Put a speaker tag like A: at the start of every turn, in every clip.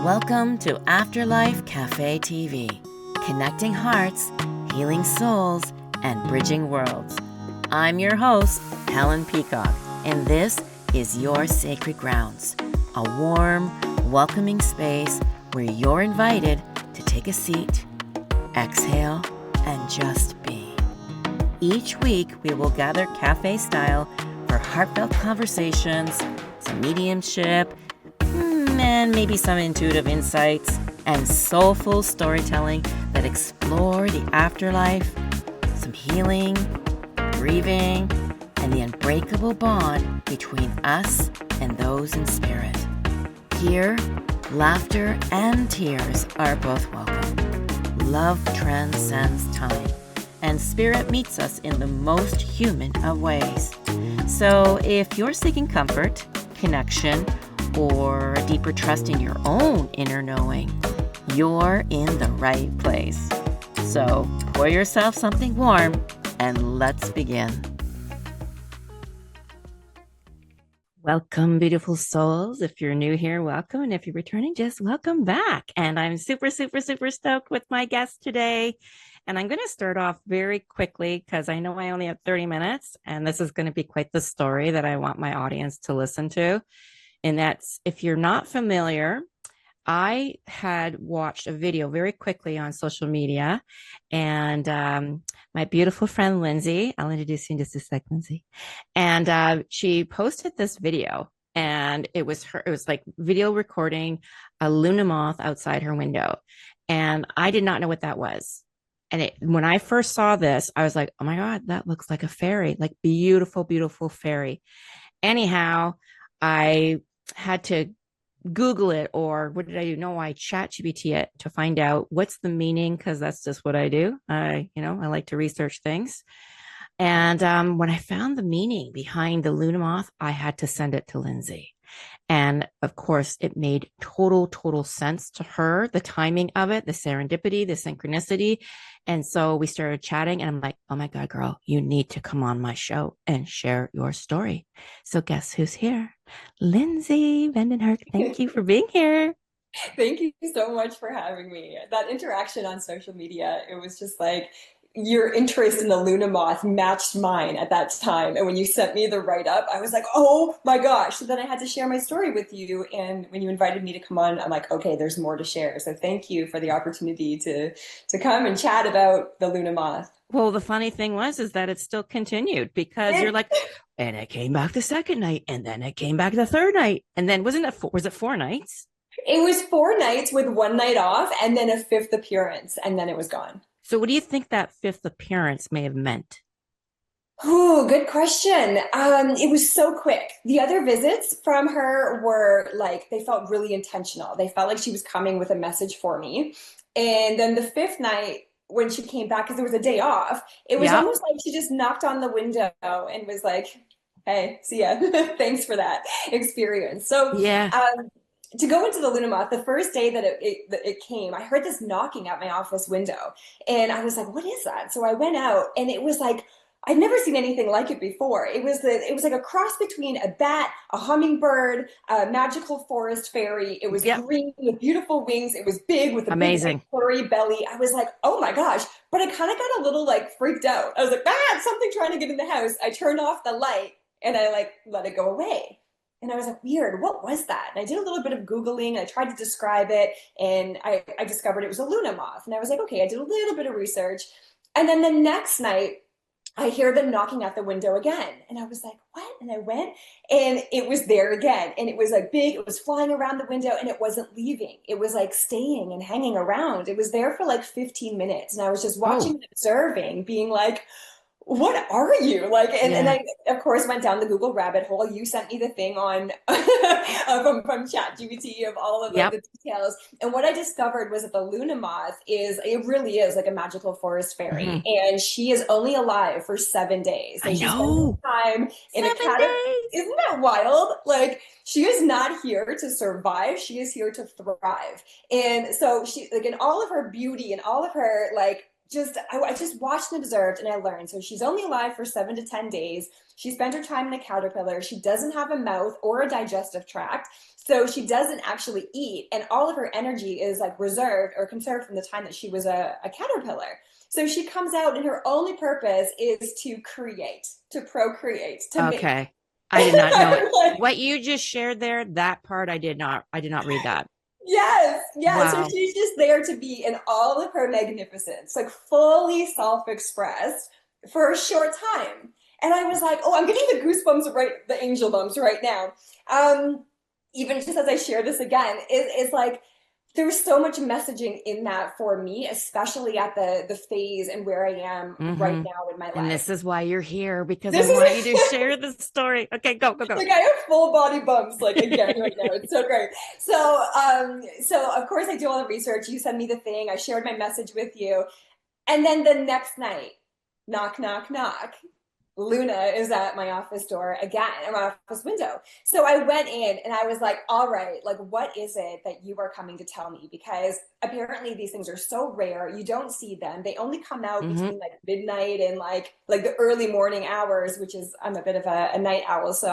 A: Welcome to Afterlife Café TV, connecting hearts, healing souls, and bridging worlds. I'm your host, Helen Peacock, and this is your sacred grounds, a warm, welcoming space where you're invited to take a seat, exhale, and just be. Each week, we will gather cafe style for heartfelt conversations, some mediumship, and maybe some intuitive insights and soulful storytelling that explore the afterlife, some healing, grieving, and the unbreakable bond between us and those in spirit. Here, laughter and tears are both welcome. Love transcends time, and spirit meets us in the most human of ways. So if you're seeking comfort, connection, or a deeper trust in your own inner knowing, you're in the right place. So pour yourself something warm and let's begin. Welcome, beautiful souls. If you're new here, welcome. And if you're returning, just welcome back. And I'm super stoked with my guest today. And I'm going to start off very quickly because I know I only have 30 minutes. And this is going to be quite the story that I want my audience to listen to. And that's, if you're not familiar, I had watched a video very quickly on social media, and my beautiful friend Lindsay, I'll introduce you in just a sec, Lindsay, and she posted this video, and it was like video recording a Luna Moth outside her window, and I did not know what that was. And when I first saw this, I was like, oh my God, that looks like a fairy, like beautiful, beautiful fairy. Anyhow, I had to Google it, or what did I do? No, I chat GPT it to find out what's the meaning, because that's just what I do. I like to research things. And when I found the meaning behind the Luna Moth, I had to send it to Lindsay. And of course, it made total sense to her, the timing of it, the serendipity, the synchronicity. And so we started chatting, and I'm like, oh my God, girl, you need to come on my show and share your story. So guess who's here? Lindsay Vandenherk. Thank you for being here.
B: Thank you so much for having me. That interaction on social media, it was just like your interest in the Luna Moth matched mine at that time. And when you sent me the write-up, I was like, oh my gosh. So then I had to share my story with you. And when you invited me to come on, I'm like, okay, there's more to share. So thank you for the opportunity to come and chat about the Luna Moth.
A: Well, the funny thing is that it still continued, because you're like, and it came back the second night, and then it came back the third night. And then was it 4 nights?
B: It was 4 nights with 1 night off and then a 5th appearance, and then it was gone.
A: So what do you think that 5th appearance may have meant?
B: Oh, good question. It was so quick. The other visits from her were like, they felt really intentional. They felt like she was coming with a message for me. And then the 5th night, when she came back, because there was a day off, it was almost like she just knocked on the window and was like, hey, see ya. Thanks for that experience. So,
A: yeah.
B: To go into the Luna Moth, the first day that it came, I heard this knocking at my office window, and I was like, "What is that?" So I went out, and it was like I'd never seen anything like it before. It was like a cross between a bat, a hummingbird, a magical forest fairy. It was green with beautiful wings. It was big with a
A: amazing
B: big furry belly. I was like, "Oh my gosh!" But I kind of got a little like freaked out. I was like, "Ah, something trying to get in the house." I turned off the light and I like let it go away. And I was like, weird, what was that? And I did a little bit of Googling. I tried to describe it, and I discovered it was a Luna Moth. And I was like, okay, I did a little bit of research. And then the next night, I hear them knocking at the window again. And I was like, what? And I went, and it was there again. And it was like big, it was flying around the window, and it wasn't leaving. It was like staying and hanging around. It was there for like 15 minutes. And I was just watching and observing, being like, what are you like? And I of course went down the Google rabbit hole. You sent me the thing on from ChatGPT of all of like the details. And what I discovered was that the Luna Moth it really is like a magical forest fairy, and she is only alive for 7 days.
A: I know.
B: Time in 7 days. Isn't that wild? Like, she is not here to survive. She is here to thrive. And so she, like, in all of her beauty and all of her like I just watched and observed and I learned. So she's only alive for 7 to 10 days. She spent her time in a caterpillar. She doesn't have a mouth or a digestive tract. So she doesn't actually eat. And all of her energy is like reserved or conserved from the time that she was a caterpillar. So she comes out and her only purpose is to create, to procreate, to make.
A: Okay. I did not know it.
B: Like,
A: What you just shared there, that part I did not read that.
B: yes, yeah. So
A: Wow.
B: she's just there to be in all of her magnificence, like fully self-expressed for a short time. And I was like, oh, I'm getting the goosebumps right, the angel bumps right now. Even just as I share this again, it's like there's so much messaging in that for me, especially at the phase and where I am right
A: Hmm.
B: now in my
A: And
B: life.
A: this is why you're here because I
B: This
A: want you
B: is
A: to share the story. Okay, go, go, go.
B: like I have full body bumps like again right now. It's so great. So of course I do all the research. You send me the thing. I shared my message with you. And then the next night, knock, knock, knock. Luna is at my office door again, at my office window. So I went in and I was like, all right, like, what is it that you are coming to tell me? Because apparently these things are so rare. You don't see them. They only come out
A: Hmm.
B: between like midnight and like the early morning hours, which is, I'm a bit of a night owl. So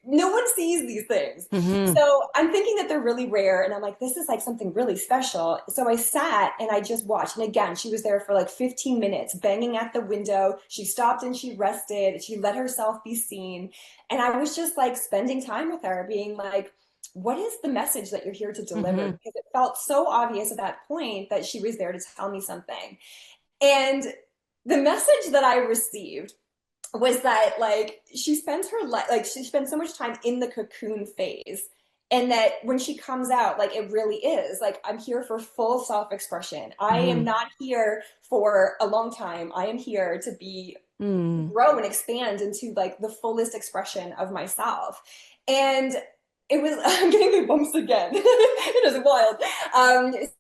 B: no one sees these things.
A: Hmm.
B: So I'm thinking that they're really rare. And I'm like, this is like something really special. So I sat and I just watched. And again, she was there for like 15 minutes, banging at the window. She stopped and she rested. She let herself be seen. And I was just like spending time with her, being like, what is the message that you're here to deliver?
A: Hmm.
B: Because it felt so obvious at that point that she was there to tell me something. And the message that I received was that like she spends her life like she spends so much time in the cocoon phase, and that when she comes out, like it really is like, I'm here for full self-expression. I am
A: Hmm.
B: not here for a long time. I am here to be
A: Hmm.
B: grow and expand into like the fullest expression of myself. And it was I'm getting the bumps again. It is wild.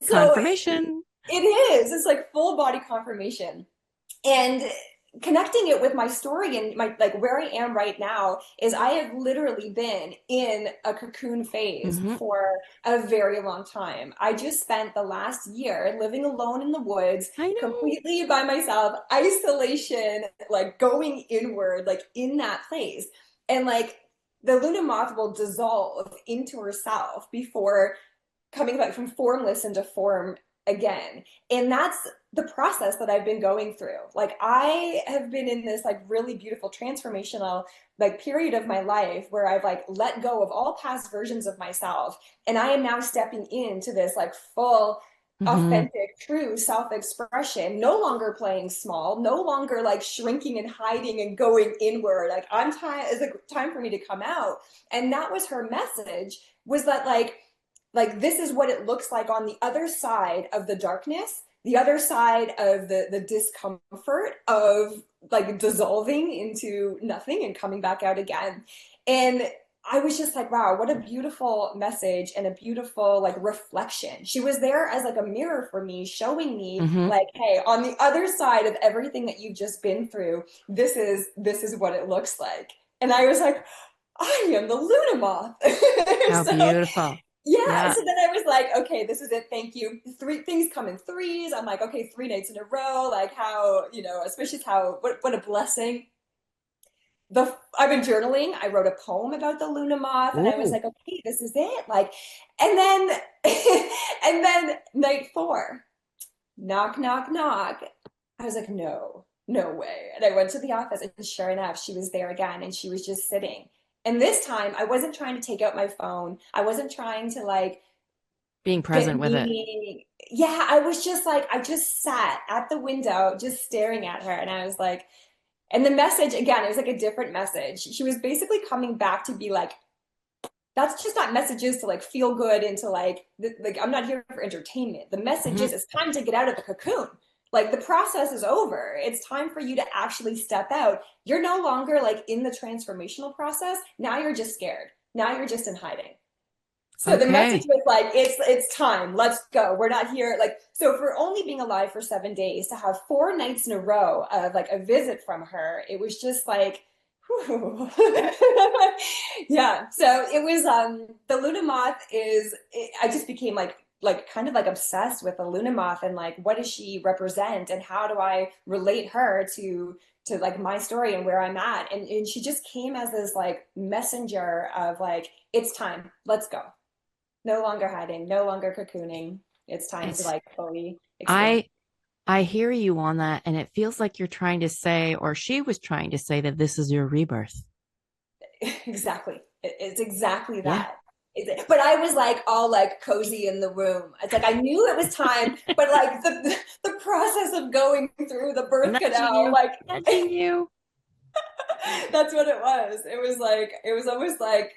B: So
A: Confirmation.
B: it is, it's like full body confirmation. And connecting it with my story and my like where I am right now is I have literally been in a cocoon phase
A: Hmm.
B: for a very long time. I just spent the last year living alone in the woods,
A: I know.
B: completely by myself, isolation, like going inward, like in that place. And like the Luna Moth will dissolve into herself before coming back from formless into form again. And that's the process that I've been going through. Like I have been in this like really beautiful transformational like period of my life where I've like let go of all past versions of myself, and I am now stepping into this like full
A: Hmm.
B: authentic true self-expression, no longer playing small, no longer like shrinking and hiding and going inward. Like I'm time it's like time for me to come out. And that was her message, was that like this is what it looks like on the other side of the darkness, the other side of the discomfort of like dissolving into nothing and coming back out again. And I was just like, wow, what a beautiful message and a beautiful like reflection. She was there as like a mirror for me, showing me
A: Hmm.
B: like, hey, on the other side of everything that you've just been through, this is what it looks like. And I was like, I am the Luna Moth.
A: How
B: So
A: beautiful.
B: yeah,
A: Yeah.
B: so then I was like, okay, this is it. Thank you. Three things come in threes. I'm like, okay, 3 nights in a row. Like how, especially how what a blessing. I've been journaling. I wrote a poem about the Luna Moth, and I was
A: Ooh.
B: like, okay, this is it. Like, and then and then night four, knock, knock, knock. I was like, no, no way. And I went to the office, and sure enough, she was there again, and she was just sitting. And this time, I wasn't trying to take out my phone. I wasn't trying to like
A: Being
B: get
A: present with it.
B: meaning. Yeah, I was just like, I just sat at the window, just staring at her. And I was like, and the message, again, it was like a different message. She was basically coming back to be like, that's just not messages to like feel good and to like I'm not here for entertainment. The message
A: Hmm.
B: is it's time to get out of the cocoon. Like the process is over. It's time for you to actually step out. You're no longer like in the transformational process. Now you're just scared. Now you're just in hiding. So the message
A: Okay.
B: was like, it's time. Let's go. We're not here. Like, so for only being alive for 7 days, to have 4 nights in a row of like a visit from her, it was just like, whew. Yeah. So it was the Luna Moth I just became like like kind of like obsessed with the Luna Moth and like what does she represent and how do I relate her to like my story and where I'm at. And she just came as this like messenger of like, it's time, let's go. No longer hiding, no longer cocooning. It's time to
A: It's
B: like fully expand.
A: I I hear you on that, and it feels like you're trying to say, or she was trying to say, that this is your rebirth.
B: Exactly. It's exactly
A: Yeah.
B: that. But I was like all like cozy in the room. It's like I knew it was time, but like the process of going through the birth
A: Nudging
B: canal,
A: you,
B: like
A: nudging you.
B: that's what it was. It was like it was almost like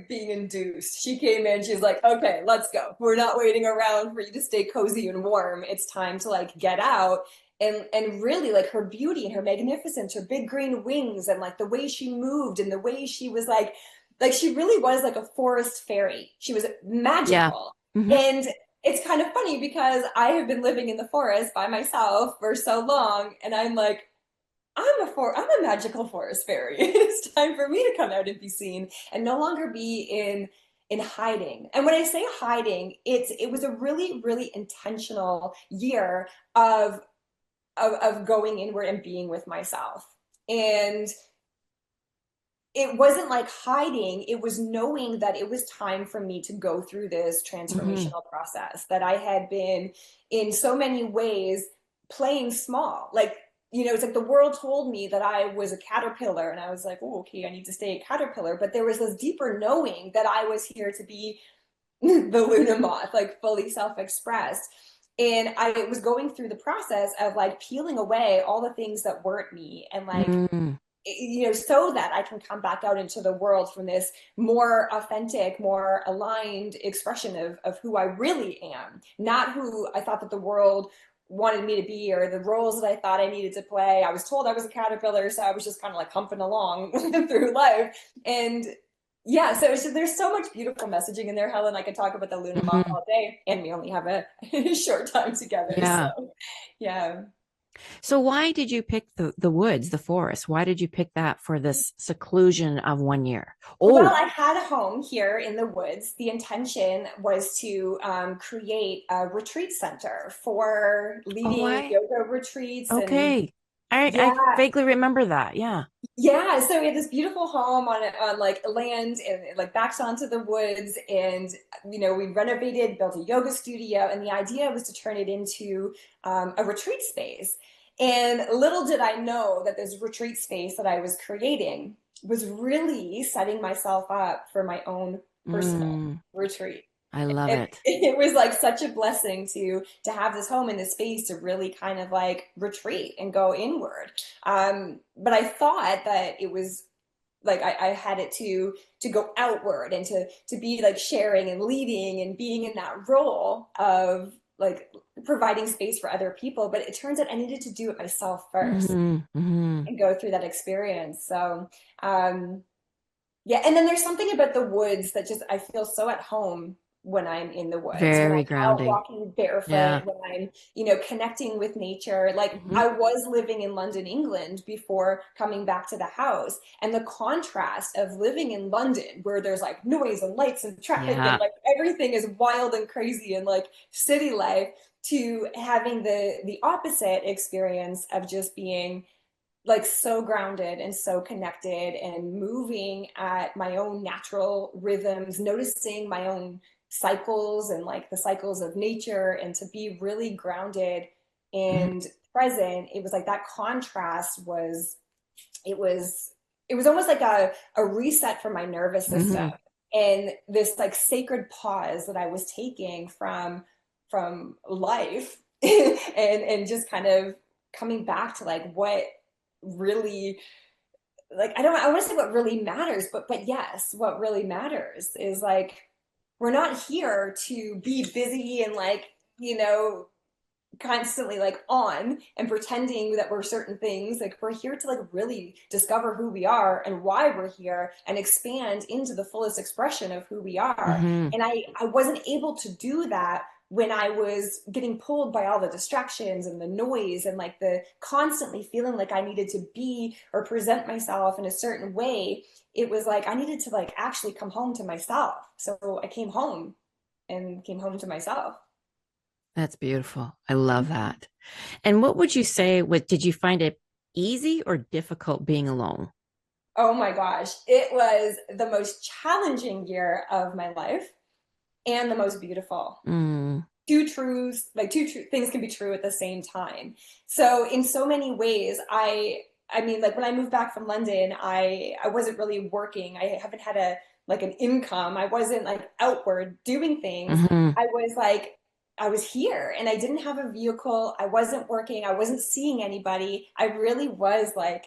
B: being induced. She came in, she's like, okay, let's go. We're not waiting around for you to stay cozy and warm. It's time to like get out. And really like her beauty and her magnificence, her big green wings, and like the way she moved and the way she was like she really was like a forest fairy. She was
A: Yeah.
B: magical.
A: Hmm.
B: And it's kind of funny because I have been living in the forest by myself for so long, and I'm like, I'm a magical forest fairy. It's time for me to come out and be seen and no longer be in hiding. And when I say hiding, it was a really, really intentional year of of going inward and being with myself. And it wasn't like hiding, it was knowing that it was time for me to go through this
A: Hmm.
B: transformational process that I had been in so many ways playing small. Like, you know, it's like the world told me that I was a caterpillar, and I was like, oh, okay, I need to stay a caterpillar. But there was this deeper knowing that I was here to be the Luna Moth, like fully self expressed. And I was going through the process of like peeling away all the things that weren't me and like
A: Mm.
B: you know, so that I can come back out into the world from this more authentic, more aligned expression of who I really am, not who I thought that the world wanted me to be or the roles that I thought I needed to play. I was told I was a caterpillar, so I was just kind of like humping along through life. And yeah, so there's so much beautiful messaging in there, Helen. I could talk about the Luna Moth
A: Hmm.
B: all day, and we only have a short time together. So
A: Yeah.
B: yeah.
A: So why did you pick the woods, the forest? Why did you pick that for this seclusion of 1 year?
B: Well,
A: Oh,
B: I had a home here in the woods. The intention was to create a retreat center for
A: oh,
B: leading
A: I
B: yoga retreats. And
A: okay. I
B: yeah,
A: vaguely remember that. Yeah.
B: yeah. So we had this beautiful home on like land and it, like backs onto the woods. And, you know, we renovated, built a yoga studio. And the idea was to turn it into a retreat space. And little did I know that this retreat space that I was creating was really setting myself up for my own personal
A: Mm,
B: retreat.
A: I love it.
B: It was like such a blessing to have this home in this space to really kind of like retreat and go inward. But I thought that it was like I had it to go outward and to be like sharing and leading and being in that role of like providing space for other people. But it turns out I needed to do it myself first
A: Hmm. Hmm.
B: and go through that experience. So um, yeah, and then there's something about the woods that just I feel so at home when I'm in the woods, when I'm
A: Very
B: out
A: grounding.
B: walking barefoot,
A: Yeah.
B: when I'm, you know, connecting with nature. Like
A: Hmm.
B: I was living in London, England before coming back to the house. And the contrast of living in London where there's like noise and lights and traffic and
A: Yeah.
B: like everything is wild and crazy and like city life to having the opposite experience of just being like so grounded and so connected and moving at my own natural rhythms, noticing my own cycles and like the cycles of nature, and to be really grounded
A: Mhm.
B: and present. It was like that contrast was it was it was almost like a reset for my nervous system,
A: Mhm.
B: and this like sacred pause that I was taking from life and just kind of coming back to like what really like I want to say what really matters, but yes, what really matters is like we're not here to be busy and like, you know, constantly like on and pretending that we're certain things. Like we're here to like really discover who we are and why we're here and expand into the fullest expression of who we are.
A: Mhm.
B: And I wasn't able to do that when I was getting pulled by all the distractions and the noise and like the constantly feeling like I needed to be or present myself in a certain way. It was like I needed to like actually come home to myself. So I came home and came home to myself.
A: That's beautiful. I love that. And what would you say did you find it easy or difficult being alone?
B: Oh my gosh, it was the most challenging year of my life and the most beautiful.
A: Mm,
B: Two truths, like things can be true at the same time. So in so many ways, I mean, like when I moved back from London, I wasn't really working. I haven't had a like an income. I wasn't like outward doing things.
A: hmm.
B: I was like I was here and I didn't have a vehicle. I wasn't working. I wasn't seeing anybody. I really was like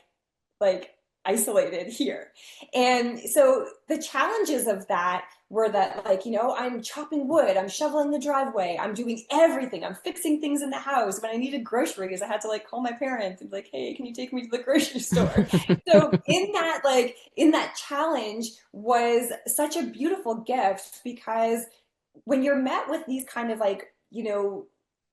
B: isolated here. And so the challenges of that were that, like, I'm chopping wood, I'm shoveling the driveway, I'm doing everything, I'm fixing things in the house. When I needed groceries, I had to like call my parents and be like, hey, can you take me to the grocery store? So in that challenge was such a beautiful gift because when you're met with these kind of like,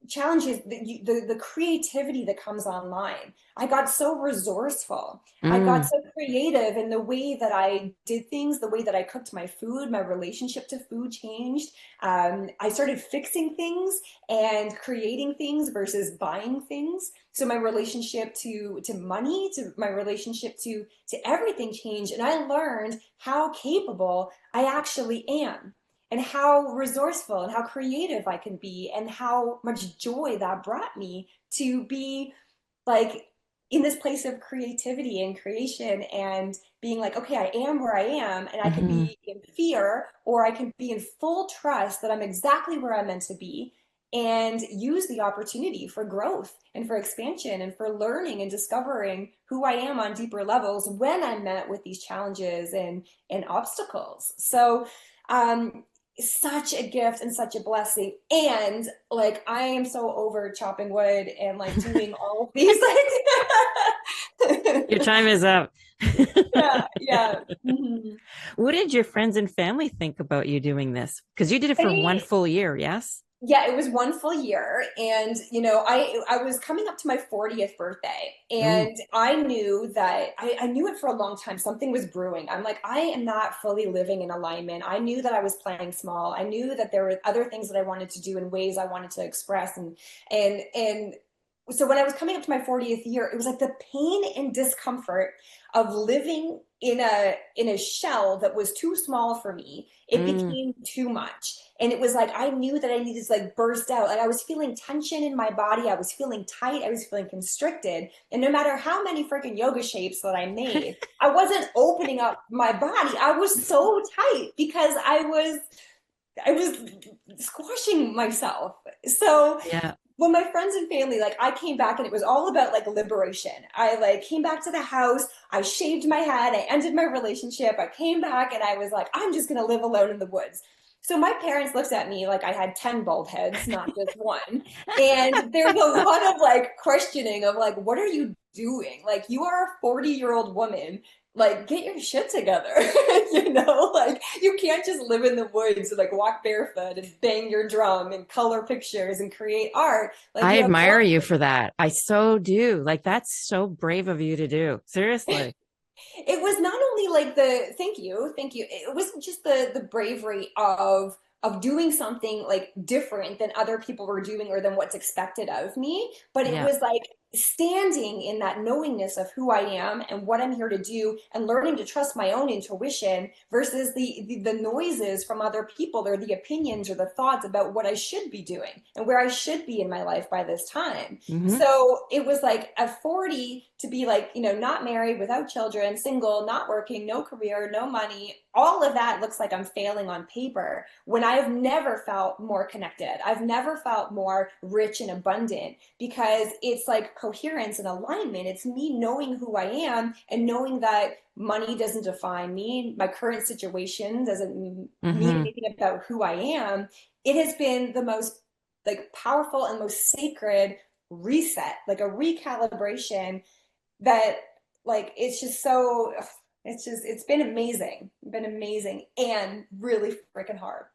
B: challenges, the creativity that comes online. I got so resourceful. I got
A: Mm,
B: so creative in the way that I did things, the way that I cooked my food, my relationship to food changed. I started fixing things and creating things versus buying things. So my relationship to money, to my relationship to everything changed, and I learned how capable I actually am and how resourceful and how creative I can be and how much joy that brought me to be like in this place of creativity and creation and being like, okay, I am where I am, and I can
A: hmm.
B: be in fear or I can be in full trust that I'm exactly where I'm meant to be and use the opportunity for growth and for expansion and for learning and discovering who I am on deeper levels when I'm met with these challenges and obstacles. So such a gift and such a blessing. And like I am so over chopping wood and like doing all of these
A: Your
B: like
A: time is up.
B: yeah, yeah. Mhm.
A: What did your friends and family think about you doing this? Because you did it for one
B: They
A: full year, yes?
B: Yeah, it was one full year, and I was coming up to my 40th birthday,
A: Ooh.
B: and I knew that I knew it for a long time. Something was brewing. I'm like, I am not fully living in alignment. I knew that I was playing small. I knew that there were other things that I wanted to do and ways I wanted to express, and so when I was coming up to my 40th year, it was like the pain and discomfort of living in a shell that was too small for me. It
A: Mm.
B: became too much. And it was like I knew that I needed to like burst out. Like I was feeling tension in my body. I was feeling tight. I was feeling constricted. And no matter how many freaking yoga shapes that I made, I wasn't opening up my body. I was so tight because I was squashing myself. So
A: Yeah.
B: when my friends and family, like I came back and it was all about like liberation. I like came back to the house, I shaved my head, I ended my relationship, I came back and I was like, I'm just gonna live alone in the woods. So my parents looked at me like I had 10 bald heads, not just one. And there's a lot of like questioning of like, what are you doing? Like you are a 40-year-old woman, like get your shit together. Like you can't just live in the woods and like walk barefoot and bang your drum and color pictures and create art. Like
A: I
B: you have
A: admire
B: work.
A: you for that. I so do. Like, that's so brave of you to do. Seriously.
B: It was not only like the thank you, it wasn't just the bravery of doing something like different than other people were doing or than what's expected of me, but it
A: Yeah.
B: was like standing in that knowingness of who I am and what I'm here to do and learning to trust my own intuition versus the noises from other people or the opinions or the thoughts about what I should be doing and where I should be in my life by this time.
A: Hmm.
B: So it was like at 40 to be like, not married, without children, single, not working, no career, no money. All of that looks like I'm failing on paper when I've never felt more connected. I've never felt more rich and abundant because it's like coherence and alignment. It's me knowing who I am and knowing that money doesn't define me. My current situation doesn't mean
A: Hmm.
B: anything about who I am. It has been the most like powerful and most sacred reset, like a recalibration that like it's been amazing and really freaking hard.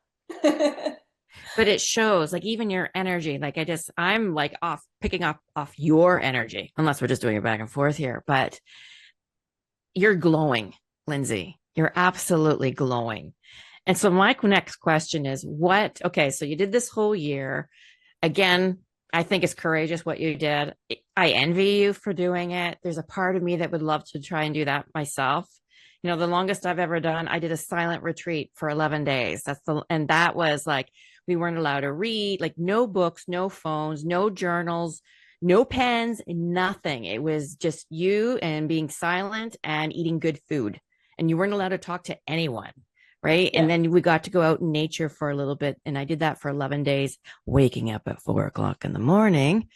A: But it shows, like, even your energy. Like, I'm like picking up off your energy, unless we're just doing it back and forth here. But you're glowing, Lindsay. You're absolutely glowing. And so my next question is what, okay, so you did this whole year. Again, I think it's courageous what you did. I envy you for doing it. There's a part of me that would love to try and do that myself. You know, the longest I've ever done, I did a silent retreat for 11 days. And that was like, we weren't allowed to read, like no books, no phones, no journals, no pens, nothing. It was just you and being silent and eating good food. And you weren't allowed to talk to anyone. Right.
B: Yeah.
A: And then we got to go out in nature for a little bit. And I did that for 11 days, waking up at 4 o'clock in the morning.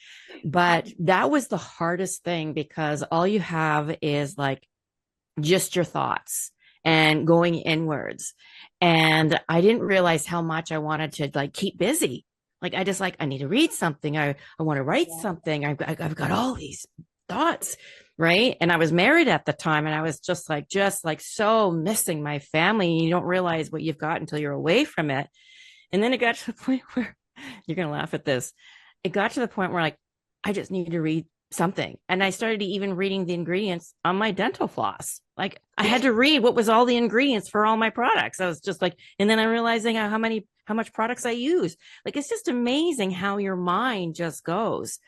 A: But that was the hardest thing because all you have is like just your thoughts and going inwards. And I didn't realize how much I wanted to like keep busy. Like I just like, I need to read something. I want to write
B: Yeah.
A: something. I've got all these thoughts. Right. And I was married at the time and I was just like so missing my family. You don't realize what you've got until you're away from it. And then it got to the point where you're going to laugh at this. It got to the point where like, I just need to read something. And I started even reading the ingredients on my dental floss. Like I had to read what was all the ingredients for all my products. I was just like, and then I'm realizing how much products I use. Like, it's just amazing how your mind just goes.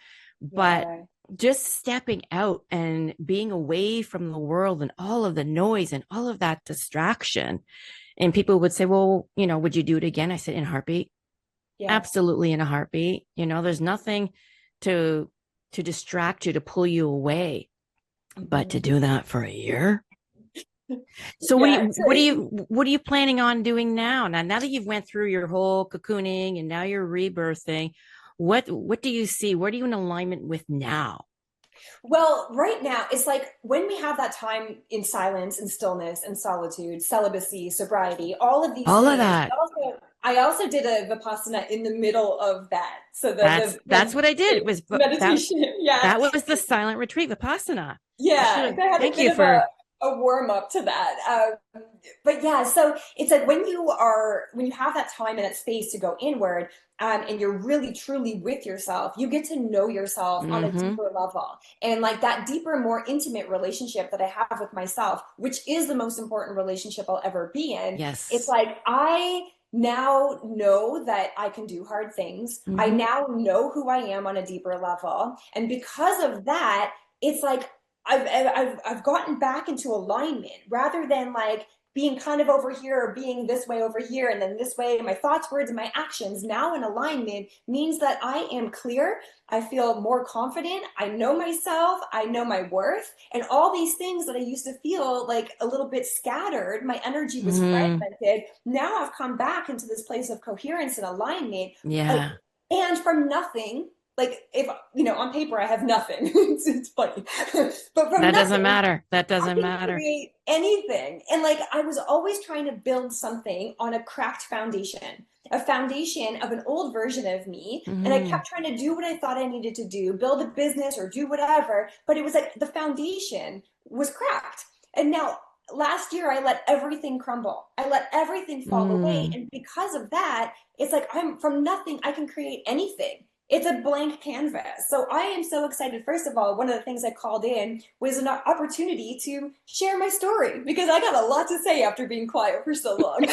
A: But
B: Yeah.
A: just stepping out and being away from the world and all of the noise and all of that distraction. And people would say, well, you know, would you do it again? I said, in a heartbeat.
B: Yeah.
A: Absolutely in a heartbeat. You know, there's nothing to distract you, to pull you away. But to do that for a year. So
B: Yeah. It's
A: what are you planning on doing now? Now that you've went through your whole cocooning and now you're rebirthing, what do you see? What are you in alignment with now?
B: Well, right now, it's like when we have that time in silence and stillness and solitude, celibacy, sobriety, all of these
A: All of
B: things.
A: that.
B: I also did a Vipassana in the middle of that. So
A: That's what I did. It was that
B: meditation. Yeah.
A: that was the silent retreat Vipassana. I should
B: Yeah.
A: have.
B: I had a
A: Thank
B: bit
A: you
B: of
A: for.
B: a warm up to that. But yeah, so it's like when you have that time and that space to go inward, and you're really truly with yourself, you get to know yourself on a
A: Mm-hmm.
B: deeper level. And like that deeper, more intimate relationship that I have with myself, which is the most important relationship I'll ever be in. It's
A: Yes.
B: like I now know that I can do hard things. I
A: Mm-hmm.
B: now know who I am on a deeper level. And because of that, it's like I've gotten back into alignment rather than like being kind of over here or being this way over here and then this way. My thoughts, words, and my actions now in alignment means that I am clear. I feel more confident. I know myself. I know my worth. And all these things that I used to feel like a little bit scattered, my energy was
A: Mm-hmm.
B: fragmented. Now I've come back into this place of coherence and alignment. Like,
A: Yeah.
B: and from nothing, like if on paper I have nothing. It's funny. But from
A: That doesn't
B: nothing
A: matter. That
B: I
A: doesn't
B: can
A: matter.
B: create anything. And like I was always trying to build something on a cracked foundation, a foundation of an old version of me. And I
A: Mm-hmm.
B: kept trying to do what I thought I needed to do, build a business or do whatever. But it was like the foundation was cracked. And now last year I let everything crumble. I let everything fall away.
A: Mm.
B: And because of that, it's like I'm from nothing, I can create anything. It's a blank canvas. So I am so excited. First of all, one of the things I called in was an opportunity to share my story because I got a lot to say after being quiet for so long.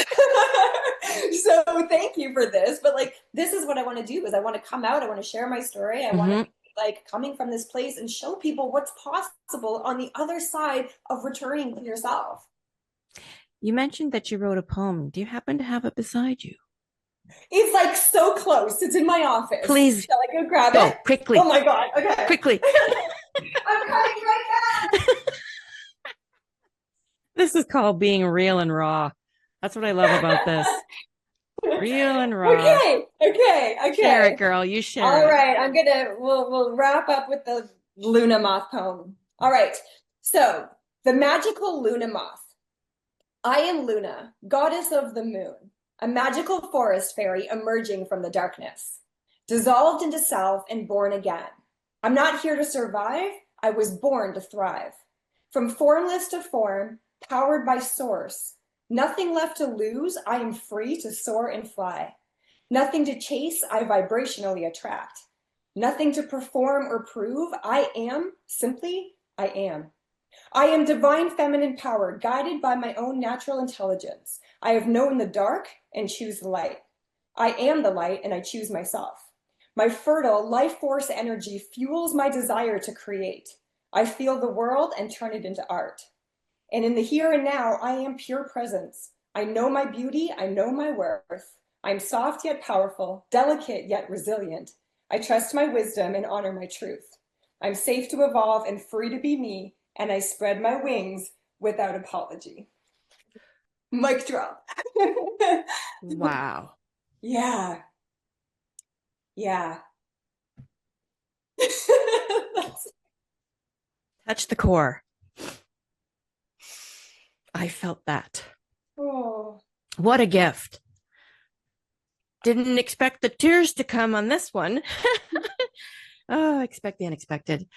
B: So thank you for this. But like, this is what I want to do is I want to come out. I want to share my story. I want to
A: Mm-hmm.
B: be like coming from this place and show people what's possible on the other side of returning to yourself.
A: You mentioned that you wrote a poem. Do you happen to have it beside you?
B: It's like so close. It's in my office.
A: Please
B: Shall I go grab
A: go
B: it? Oh
A: quickly,
B: my God. Okay.
A: quickly.
B: I'm coming right
A: This is called being real and raw. That's what I love about this. Real and raw.
B: Okay, okay,
A: Share it,
B: okay.
A: girl. You share
B: All
A: it.
B: right, we'll wrap up with the Luna Moth poem. All right. So, the magical Luna Moth. I am Luna, goddess of the moon, a magical forest fairy emerging from the darkness, dissolved into self and born again. I'm not here to survive, I was born to thrive. From formless to form, powered by source, nothing left to lose, I am free to soar and fly. Nothing to chase, I vibrationally attract. Nothing to perform or prove, I am, simply, I am. I am divine feminine power, guided by my own natural intelligence. I have known the dark and choose the light. I am the light and I choose myself. My fertile life force energy fuels my desire to create. I feel the world and turn it into art. And in the here and now, I am pure presence. I know my beauty, I know my worth. I'm soft yet powerful, delicate yet resilient. I trust my wisdom and honor my truth. I'm safe to evolve and free to be me, and I spread my wings without apology. Mic drop.
A: Wow.
B: Yeah. Yeah.
A: Touch the core. I felt that.
B: Oh.
A: What a gift. Didn't expect the tears to come on this one. Oh, expect the unexpected.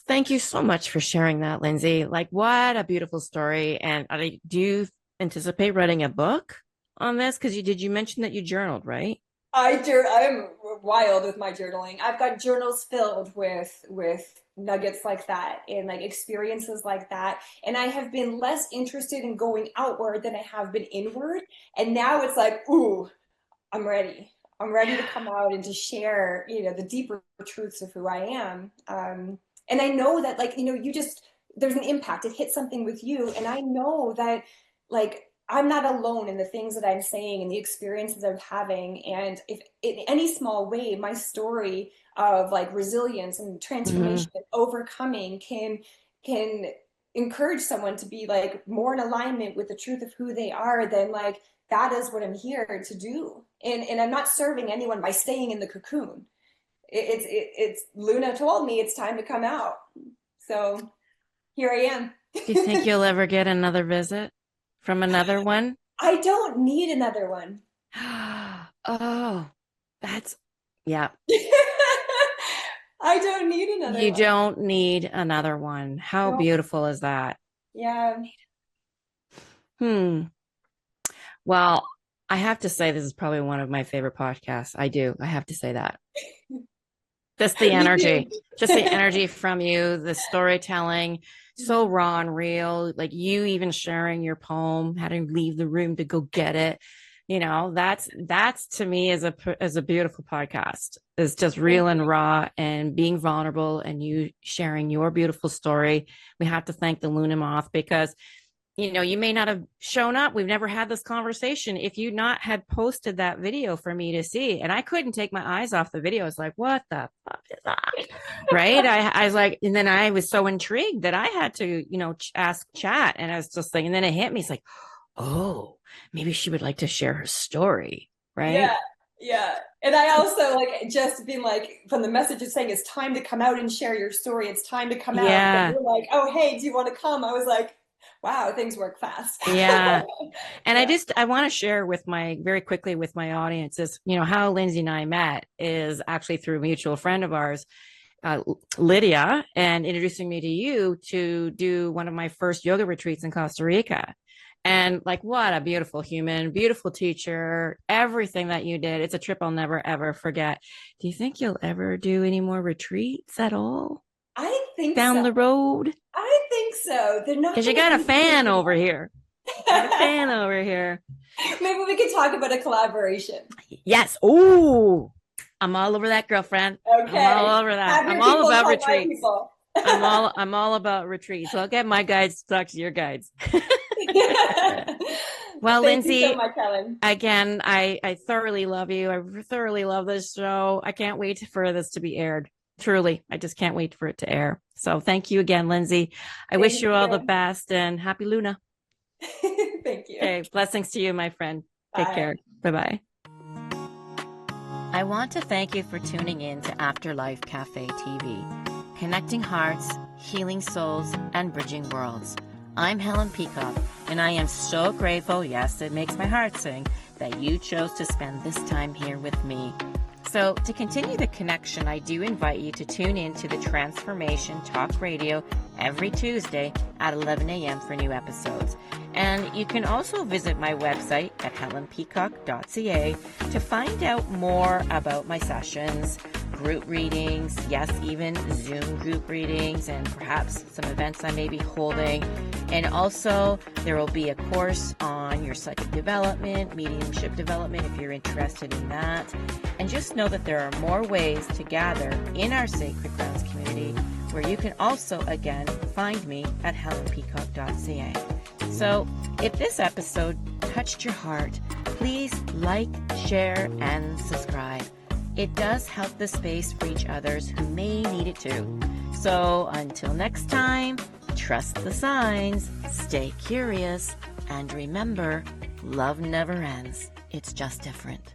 A: Thank you so much for sharing that, Lindsay. Like, what a beautiful story. And do you anticipate writing a book on this? Because you mention that you journaled, right?
B: I'm wild with my journaling. I've got journals filled with nuggets like that and like experiences like that. And I have been less interested in going outward than I have been inward. And now it's like, ooh, I'm ready. I'm ready to come out and to share, the deeper truths of who I am. And I know that, like, there's an impact. It hits something with you. And I know that, like, I'm not alone in the things that I'm saying and the experiences I'm having. And if in any small way, my story of like resilience and
A: Mm-hmm.
B: transformation and overcoming can encourage someone to be like more in alignment with the truth of who they are, then like that is what I'm here to do. And I'm not serving anyone by staying in the cocoon. It's Luna told me it's time to come out. So here I am.
A: Do you think you'll ever get another visit from another one?
B: I don't need another one.
A: Oh, yeah.
B: I don't need another
A: You
B: one.
A: don't need another one. How
B: No.
A: beautiful is that?
B: Yeah.
A: Hmm. Well, I have to say this is probably one of my favorite podcasts. I do. I have to say that. Just the
B: Me
A: energy, just the
B: too.
A: energy from you, the storytelling, so raw and real. Like you even sharing your poem, how to leave the room to go get it. That's to me as a beautiful podcast. It's just
B: Thank
A: real and
B: you.
A: raw and being vulnerable and you sharing your beautiful story. We have to thank the Luna Moth because you may not have shown up. We've never had this conversation if you not had posted that video for me to see. And I couldn't take my eyes off the video. I was like, what the fuck is that? Right. I was like, and then I was so intrigued that I had to, ask chat. And I was just thinking, and then it hit me. It's like, oh, maybe she would like to share her story. Right.
B: Yeah. Yeah. And I also like just been like from the message it's saying it's time to come out and share your story. It's time to come out. But
A: Yeah.
B: you're like, oh hey, do you want to come? I was like, wow, things work fast.
A: Yeah. And
B: Yeah.
A: I want to share very quickly with my audience is, how Lindsay and I met is actually through a mutual friend of ours, Lydia, and introducing me to you to do one of my first yoga retreats in Costa Rica. And like, what a beautiful human, beautiful teacher, everything that you did. It's a trip I'll never, ever forget. Do you think you'll ever do any more retreats at all
B: I think
A: down
B: so.
A: the road?
B: I think so. They're not
A: Because you
B: going to
A: got a
B: be the
A: fan
B: big
A: over
B: one.
A: here. Got a fan over here.
B: Maybe we could talk about a collaboration.
A: Yes. Ooh, I'm all over that, girlfriend. I'm all
B: Okay.
A: over that.
B: Have
A: I'm
B: your
A: all
B: people
A: about
B: tell my
A: retreats.
B: people.
A: I'm all about retreats. So I'll get my guides to talk to your guides. Well,
B: Thank you so
A: Lindsay,
B: much, Helen.
A: again, I thoroughly love you. I thoroughly love this show. I can't wait for this to be aired. Truly, I just can't wait for it to air. So thank you again, Lindsay. I wish
B: Thank
A: you all the
B: you.
A: best and happy Luna.
B: Thank you.
A: Okay, blessings to you, my friend. Take care.
B: Bye.
A: Bye bye. I want to thank you for tuning in to Afterlife Café TV, connecting hearts, healing souls, and bridging worlds. I'm Helen Peacock, and I am so grateful, yes, it makes my heart sing, that you chose to spend this time here with me. So to continue the connection, I do invite you to tune in to the Transformation Talk Radio every Tuesday at 11 a.m. for new episodes. And you can also visit my website at helenpeacock.ca to find out more about my sessions, group readings, yes, even Zoom group readings, and perhaps some events I may be holding. And also, there will be a course on your psychic development, mediumship development, if you're interested in that. And just know that there are more ways to gather in our Sacred Grounds community, where you can also, again, find me at helenpeacock.ca. So, if this episode touched your heart, please like, share, and subscribe. It does help the space reach others who may need it too. So until next time, trust the signs, stay curious, and remember, love never ends. It's just different.